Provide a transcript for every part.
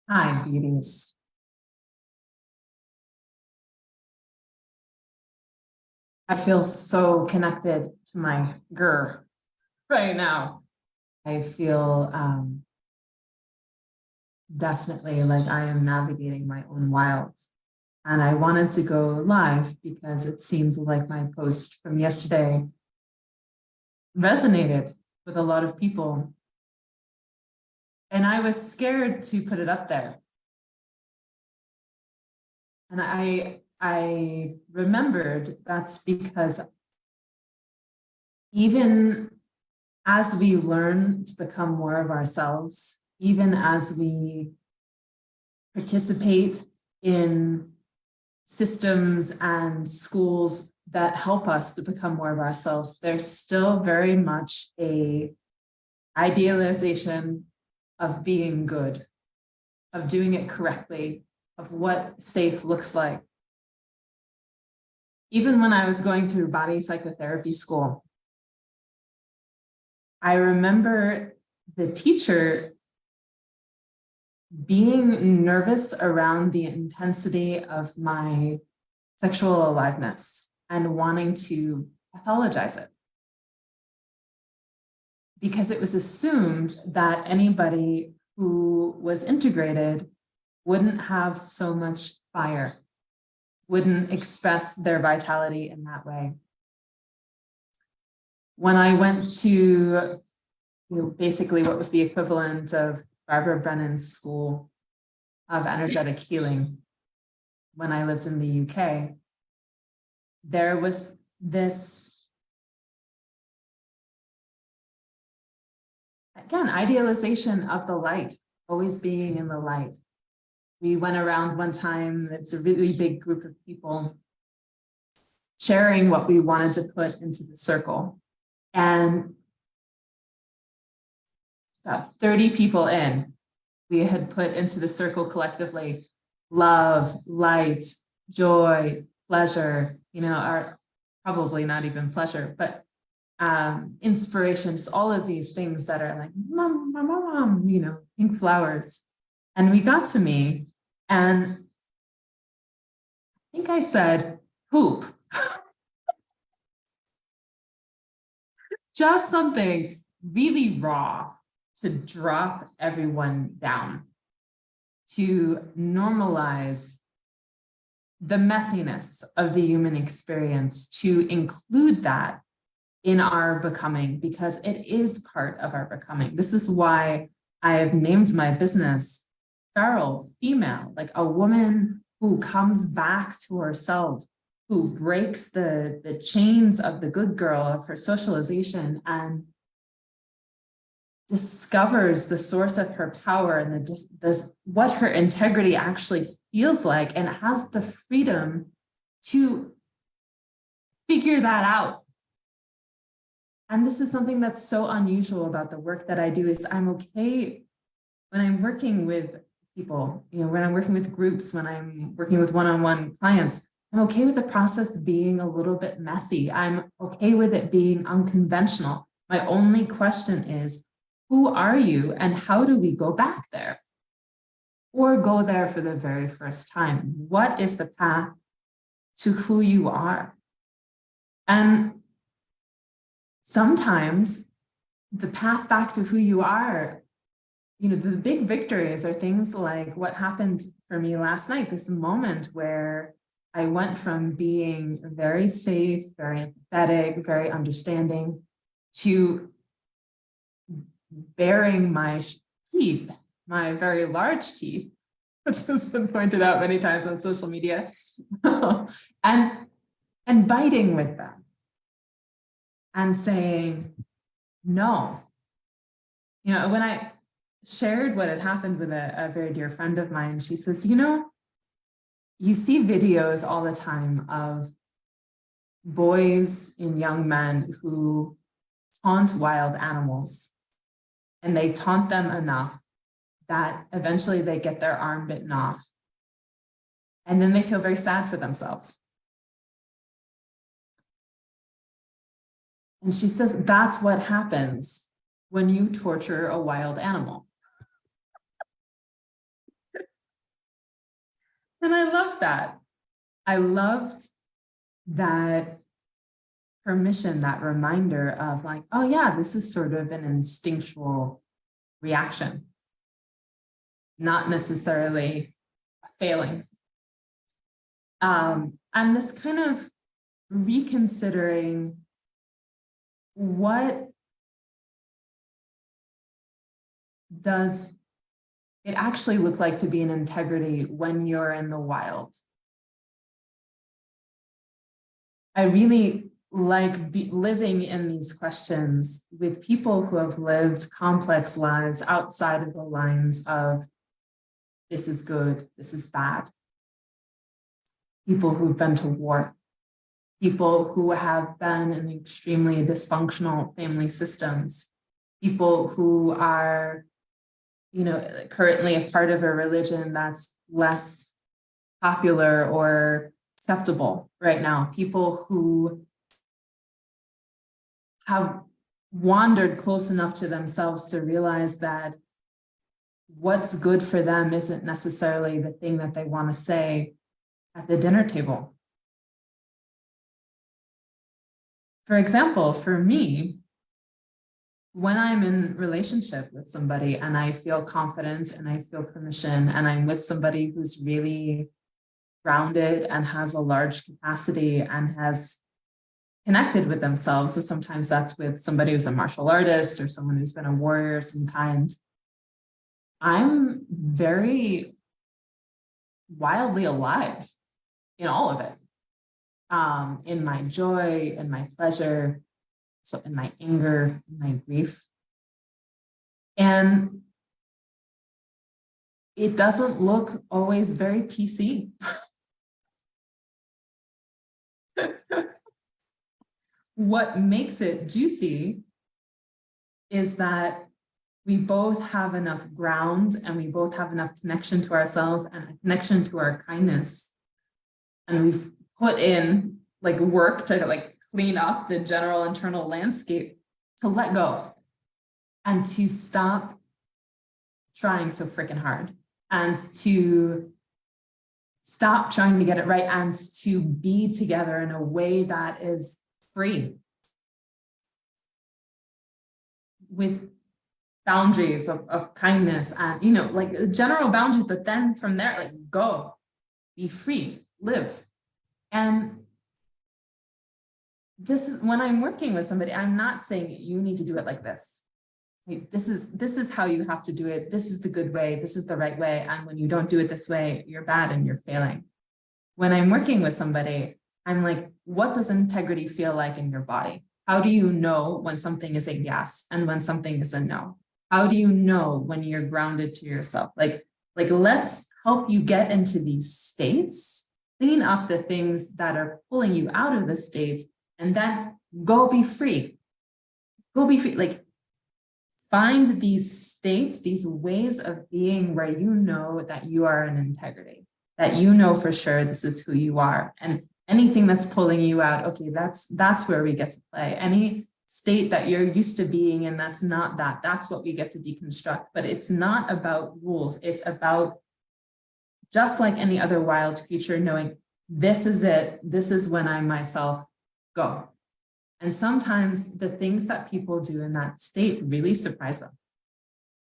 Hi, beauties. I feel so connected to my GER right now. I feel definitely like I am navigating my own wilds. And I wanted to go live because it seemed like my post from yesterday resonated with a lot of people. And I was scared to put it up there. And I remembered that's because even as we learn to become more of ourselves, even as we participate in systems and schools that help us to become more of ourselves, there's still very much a idealization of being good, of doing it correctly, of what safe looks like. Even when I was going through body psychotherapy school, I remember the teacher being nervous around the intensity of my sexual aliveness and wanting to pathologize it. Because it was assumed that anybody who was integrated wouldn't have so much fire, wouldn't express their vitality in that way. When I went to basically what was the equivalent of Barbara Brennan's School of Energetic Healing, when I lived in the UK, there was this, again, idealization of the light, always being in the light. We went around one time, it's a really big group of people sharing what we wanted to put into the circle. And about 30 people in, we had put into the circle collectively love, light, joy, pleasure, are probably not even pleasure, but inspiration, just all of these things that are like, mom, mom, mom, pink flowers. And we got to me, and I think I said, poop. Just something really raw to drop everyone down, to normalize the messiness of the human experience, to include that in our becoming, because it is part of our becoming. This is why I have named my business Feral Female, like a woman who comes back to herself, who breaks the chains of the good girl of her socialization and discovers the source of her power and what her integrity actually feels like, and has the freedom to figure that out. And this is something that's so unusual about the work that I do, is I'm okay when I'm working with people, when I'm working with groups, when I'm working with one-on-one clients, I'm okay with the process being a little bit messy. I'm okay with it being unconventional. My only question is, who are you and how do we go back there? Or go there for the very first time? What is the path to who you are? And sometimes the path back to who you are, the big victories are things like what happened for me last night, this moment where I went from being very safe, very empathetic, very understanding, to baring my teeth, my very large teeth, which has been pointed out many times on social media, and biting with them and saying, no. When I shared what had happened with a very dear friend of mine, she says, you see videos all the time of boys and young men who taunt wild animals, and they taunt them enough that eventually they get their arm bitten off, and then they feel very sad for themselves. And she says, that's what happens when you torture a wild animal. And I love that. I loved that permission, that reminder of like, oh yeah, this is sort of an instinctual reaction, not necessarily a failing. And this kind of reconsidering what does it actually look like to be in integrity when you're in the wild. I really like living in these questions with people who have lived complex lives outside of the lines of this is good, this is bad. People who've been to war, people who have been in extremely dysfunctional family systems, people who are, currently a part of a religion that's less popular or acceptable right now, people who have wandered close enough to themselves to realize that what's good for them isn't necessarily the thing that they want to say at the dinner table. For example, for me, when I'm in relationship with somebody and I feel confidence and I feel permission and I'm with somebody who's really grounded and has a large capacity and has connected with themselves. So sometimes that's with somebody who's a martial artist or someone who's been a warrior of some kind. I'm very wildly alive in all of it. In my joy, in my pleasure, so in my anger, in my grief. And it doesn't look always very PC. What makes it juicy is that we both have enough ground and we both have enough connection to ourselves and a connection to our kindness. And we've put in like work to like clean up the general internal landscape to let go and to stop trying so freaking hard and to stop trying to get it right and to be together in a way that is free with boundaries of kindness and, like general boundaries, but then from there, like go, be free, live. And this is when I'm working with somebody, I'm not saying you need to do it like this. Like, this is how you have to do it. This is the good way. This is the right way. And when you don't do it this way, you're bad and you're failing. When I'm working with somebody, I'm like, what does integrity feel like in your body? How do you know when something is a yes and when something is a no? How do you know when you're grounded to yourself? Like let's help you get into these states, clean up the things that are pulling you out of the states, and then go be free. Go be free. Like find these states, these ways of being where you know that you are in integrity, that you know for sure this is who you are. And anything that's pulling you out, okay, that's where we get to play. Any state that you're used to being in that's not that, that's what we get to deconstruct. But it's not about rules. It's about, just like any other wild creature, knowing this is it, this is when I myself go. And sometimes the things that people do in that state really surprise them.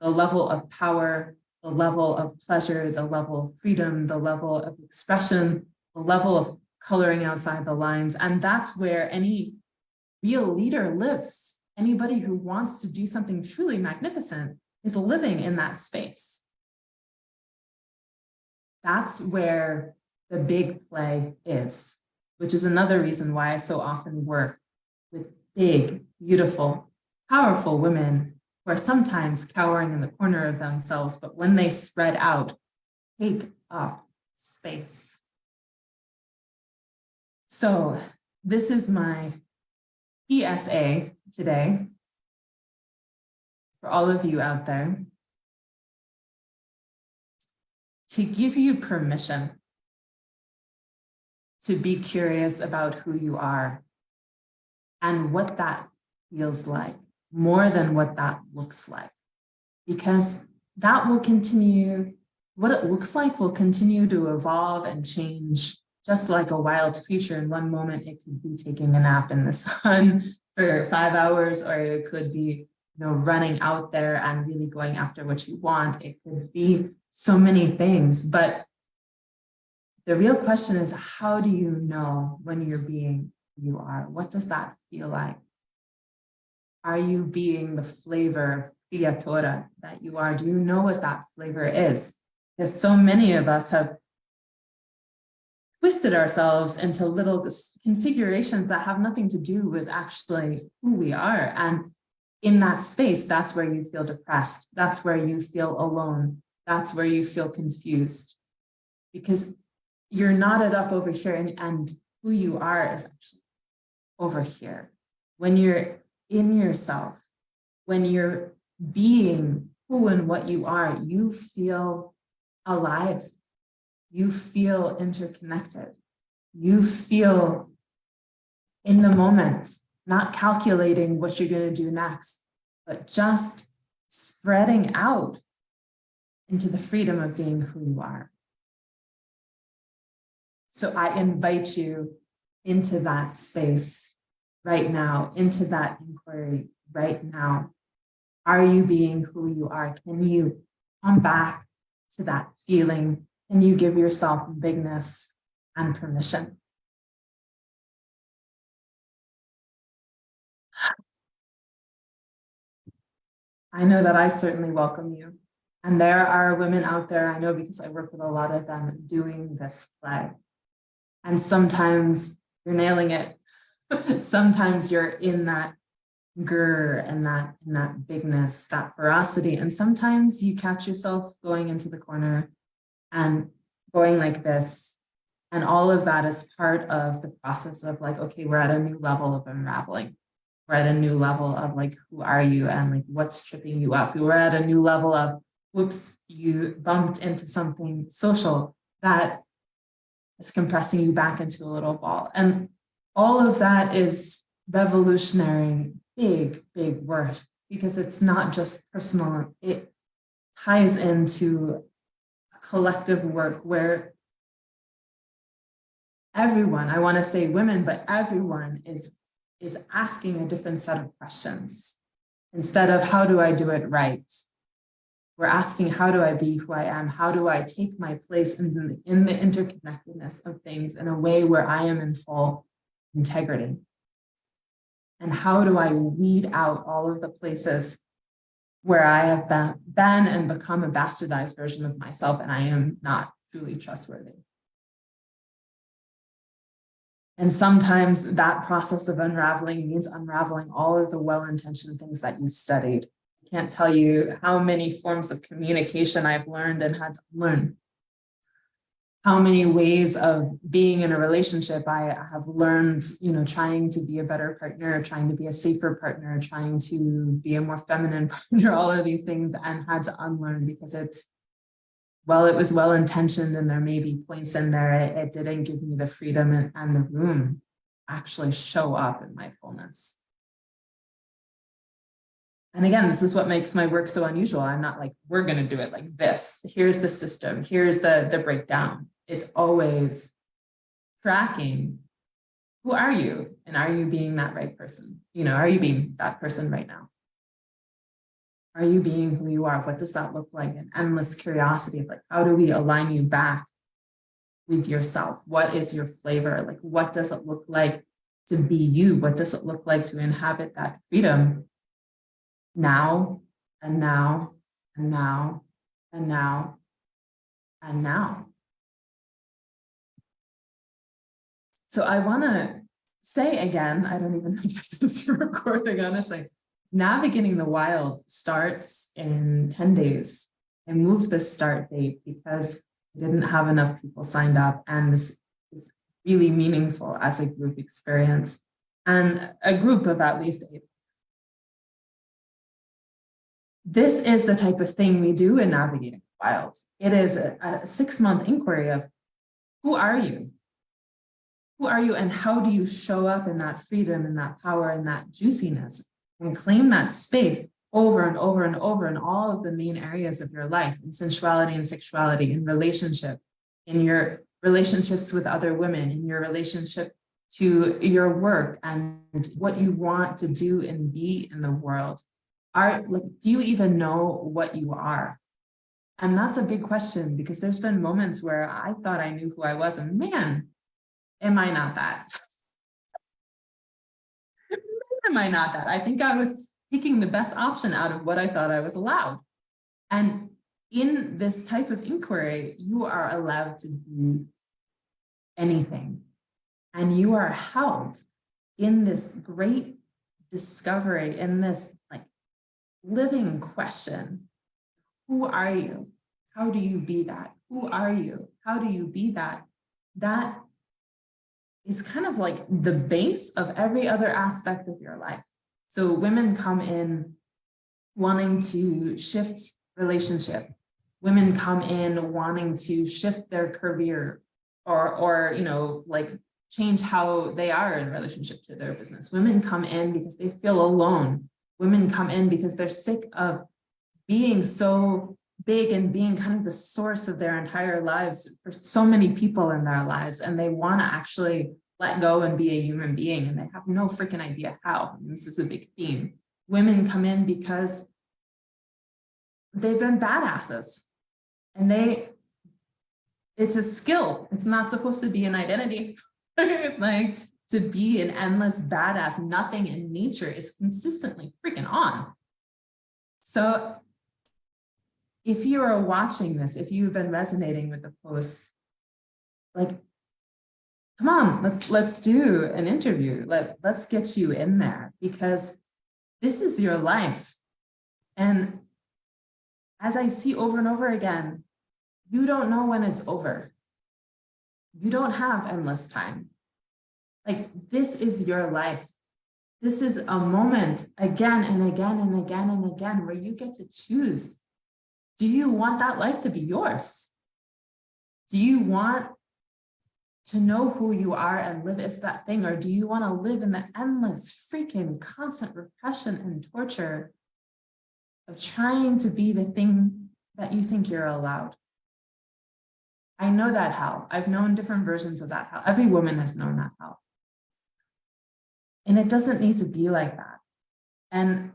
The level of power, the level of pleasure, the level of freedom, the level of expression, the level of coloring outside the lines. And that's where any real leader lives. Anybody who wants to do something truly magnificent is living in that space. That's where the big play is, which is another reason why I so often work with big, beautiful, powerful women who are sometimes cowering in the corner of themselves, but when they spread out, take up space. So this is my PSA today for all of you out there, to give you permission to be curious about who you are and what that feels like, more than what that looks like, because that will continue what it looks like will continue to evolve and change, just like a wild creature. In one moment, it could be taking a nap in the sun for 5 hours, or it could be, running out there and really going after what you want. It could be so many things, but the real question is, how do you know when you're being who you are? What does that feel like? Are you being the flavor criatura that you are? Do you know what that flavor is? Because so many of us have twisted ourselves into little configurations that have nothing to do with actually who we are. And in that space, that's where you feel depressed. That's where you feel alone. That's where you feel confused. Because you're knotted up over here, and who you are is actually over here. When you're in yourself, when you're being who and what you are, you feel alive. You feel interconnected. You feel in the moment, not calculating what you're going to do next, but just spreading out into the freedom of being who you are. So I invite you into that space right now, into that inquiry right now. Are you being who you are? Can you come back to that feeling? Can you give yourself bigness and permission? I know that I certainly welcome you. And there are women out there, I know because I work with a lot of them, doing this play. And sometimes you're nailing it. Sometimes you're in that grr and that bigness, that ferocity. And sometimes you catch yourself going into the corner and going like this. And all of that is part of the process of like, okay, we're at a new level of unraveling. We're at a new level of like, who are you? And like, what's tripping you up? We're at a new level of, whoops, you bumped into something social that is compressing you back into a little ball. And all of that is revolutionary, big, big work, because it's not just personal. It ties into a collective work where everyone, I want to say women, but everyone is asking a different set of questions. Instead of how do I do it right? We're asking, how do I be who I am? How do I take my place in the interconnectedness of things in a way where I am in full integrity? And how do I weed out all of the places where I have been and become a bastardized version of myself, and I am not truly trustworthy? And sometimes that process of unraveling means unraveling all of the well-intentioned things that you studied. I can't tell you how many forms of communication I've learned and had to learn. How many ways of being in a relationship I have learned, trying to be a better partner, trying to be a safer partner, trying to be a more feminine partner, all of these things, and had to unlearn because it was well-intentioned and there may be points in there, it didn't give me the freedom and the room to actually show up in my fullness. And again, this is what makes my work so unusual. I'm not like, we're going to do it like this. Here's the system. Here's the breakdown. It's always tracking. Who are you? And are you being that right person? Are you being that person right now? Are you being who you are? What does that look like? An endless curiosity of like, how do we align you back with yourself? What is your flavor? Like, what does it look like to be you? What does it look like to inhabit that freedom now and now and now and now and now? So I want to say again, I don't even know if this is recording, honestly. Navigating the Wild starts in 10 days. I moved the start date because I didn't have enough people signed up, and this is really meaningful as a group experience and a group of at least 8. This is the type of thing we do in Navigating the Wild. It is a 6-month inquiry of who are you? Who are you and how do you show up in that freedom and that power and that juiciness and claim that space over and over and over in all of the main areas of your life, in sensuality and sexuality, in relationship, in your relationships with other women, in your relationship to your work and what you want to do and be in the world. Do you even know what you are? And that's a big question, because there's been moments where I thought I knew who I was, and man, am I not that? Am I not that? I think I was picking the best option out of what I thought I was allowed. And in this type of inquiry, you are allowed to be anything. And you are held in this great discovery, in this like living question. Who are you? How do you be that? Who are you? How do you be that? That is kind of like the base of every other aspect of your life. So women come in wanting to shift relationship. Women come in wanting to shift their career or like change how they are in relationship to their business. Women come in because they feel alone. Women come in because they're sick of being so big and being kind of the source of their entire lives for so many people in their lives. And they want to actually let go and be a human being, and they have no freaking idea how. And this is a big theme. Women come in because they've been badasses, and it's a skill. It's not supposed to be an identity. Like, to be an endless badass, nothing in nature is consistently freaking on. So if you are watching this, if you've been resonating with the posts, like, come on, let's do an interview. Let's get you in there, because this is your life. And as I see over and over again, you don't know when it's over. You don't have endless time. Like, this is your life. This is a moment again and again and again and again where you get to choose. Do you want that life to be yours? Do you want to know who you are and live as that thing? Or do you want to live in the endless, freaking, constant repression and torture of trying to be the thing that you think you're allowed? I know that hell. I've known different versions of that hell. Every woman has known that hell. And it doesn't need to be like that. And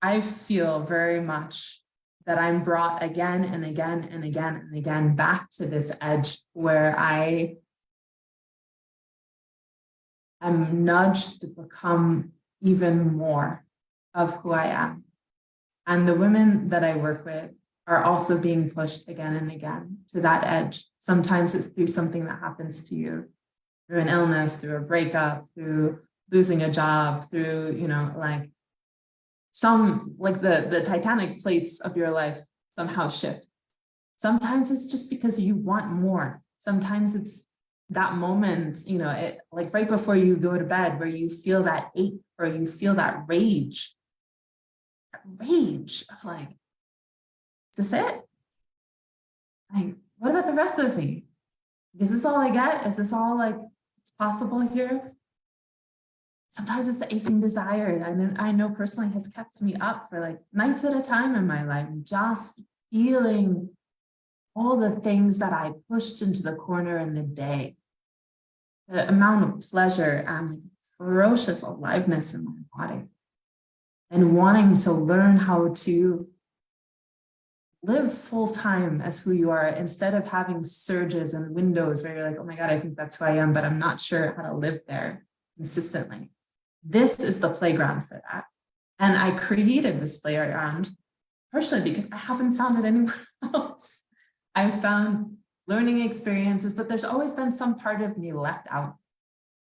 I feel very much that I'm brought again and again and again and again back to this edge where I am nudged to become even more of who I am. And the women that I work with are also being pushed again and again to that edge. Sometimes it's through something that happens to you, through an illness, through a breakup, through losing a job, through, like the tectonic plates of your life somehow shift. Sometimes it's just because you want more. Sometimes it's that moment, like right before you go to bed, where you feel that ache or you feel that rage of like, is this it? Like, what about the rest of me? Is this all I get? Is this all like it's possible here? Sometimes it's the aching desire. I know personally has kept me up for like nights at a time in my life, just feeling all the things that I pushed into the corner in the day. The amount of pleasure and ferocious aliveness in my body. And wanting to learn how to live full time as who you are, instead of having surges and windows where you're like, oh my God, I think that's who I am, but I'm not sure how to live there consistently. This is the playground for that. And I created this playground partially because I haven't found it anywhere else. I found learning experiences, but there's always been some part of me left out.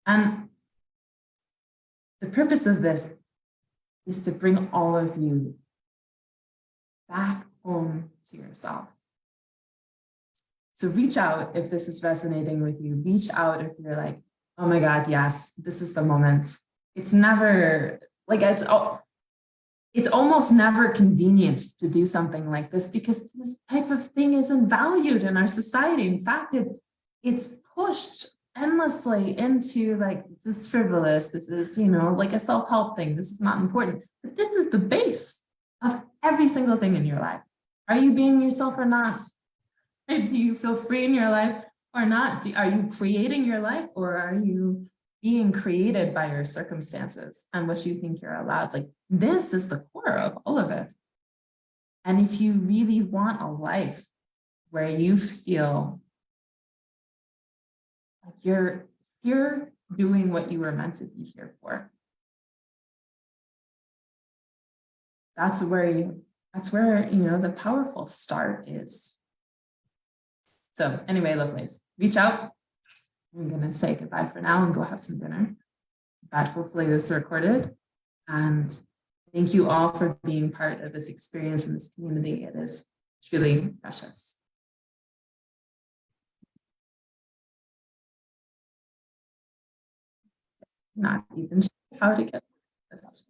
And the purpose of this is to bring all of you back home to yourself. So reach out if this is resonating with you. Reach out if you're like, oh my God, yes, this is the moment. It's never like it's almost never convenient to do something like this, because this type of thing isn't valued in our society. In fact, it's pushed endlessly into like, this is frivolous. This is, like a self-help thing. This is not important. But this is the base of every single thing in your life. Are you being yourself or not? And do you feel free in your life or not? Are you creating your life, or are you being created by your circumstances and what you think you're allowed? Like, this is the core of all of it. And if you really want a life where you feel like you're doing what you were meant to be here for, that's where the powerful start is. So anyway, lovelies, reach out. I'm gonna say goodbye for now and go have some dinner. But hopefully this is recorded. And thank you all for being part of this experience in this community. It is truly precious. Not even sure how to get this.